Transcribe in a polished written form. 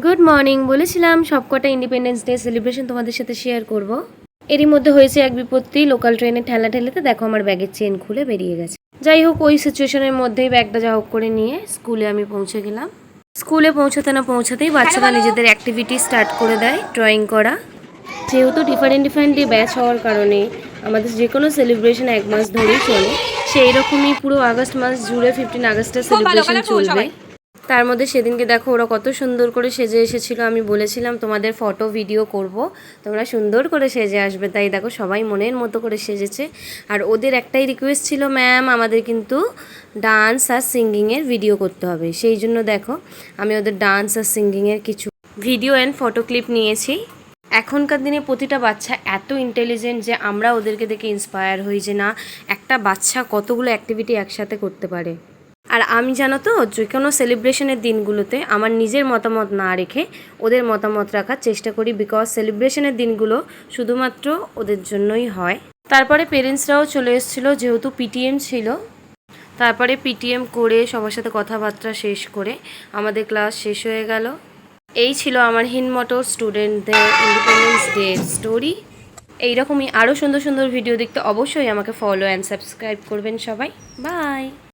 Good morning. বলেছিলাম সবকটা independence day celebration তোমাদের সাথে শেয়ার করব। এরই মধ্যে হয়েছে এক বিপত্তি, লোকাল ট্রেনে ঠেলাঠেলিতে দেখো আমার ব্যাগের চেন খুলে বেরিয়ে গেছে। যাই হোক, ওই সিচুয়েশনের মধ্যেই ব্যাগটা যা হোক করে নিয়ে স্কুলে আমি পৌঁছে গেলাম। স্কুলে পৌঁছাতে না পৌঁছাতেই বাচ্চারা নিজেদের অ্যাক্টিভিটি স্টার্ট করে দেয়, ড্রয়িং করা। যেহেতু ডিফারেন্ট ডে ব্যাচ হওয়ার কারণে আমাদের যে কোনো সেলিব্রেশন এক মাস ধরেই চলে, সেই রকমই পুরো আগস্ট মাস জুড়ে 15 আগস্টের সেলিব্রেশন চলবে। তার মধ্যে সেদিনকে দেখো ওরা কত সুন্দর করে সেজে এসেছিলো। আমি বলেছিলাম তোমাদের ফটো ভিডিও করব, তোমরা সুন্দর করে সেজে আসবে, তাই দেখো সবাই মনের মতো করে সেজেছে। আর ওদের একটাই রিকোয়েস্ট ছিল, ম্যাম আমাদের কিন্তু ডান্স আর সিঙ্গিংয়ের ভিডিও করতে হবে। সেই জন্য দেখো আমি ওদের ডান্স আর সিঙ্গিংয়ের কিছু ভিডিও অ্যান্ড ফটো ক্লিপ নিয়েছি। এখনকার দিনে প্রতিটা বাচ্চা এত ইন্টেলিজেন্ট যে আমরা ওদেরকে দেখে ইন্সপায়ার হই যে না, একটা বাচ্চা কতগুলো অ্যাক্টিভিটি একসাথে করতে পারে। আর আমি জানো তো, যে কোনো সেলিব্রেশনের দিনগুলোতে আমার নিজের মতামত না রেখে ওদের মতামত রাখার চেষ্টা করি, বিকজ সেলিব্রেশনের দিনগুলো শুধুমাত্র ওদের জন্যই হয়। তারপরে পেরেন্টসরাও চলে এসেছিলো, যেহেতু পিটিএম ছিল। তারপরে পিটিএম করে সবার সাথে কথাবার্তা শেষ করে আমাদের ক্লাস শেষ হয়ে গেল। এই ছিল আমার হিনমটো স্টুডেন্টদের ইন্ডিপেন্ডেন্স ডে স্টোরি। এইরকমই আরও সুন্দর সুন্দর ভিডিও দেখতে অবশ্যই আমাকে ফলো অ্যান্ড সাবস্ক্রাইব করবেন সবাই। বাই।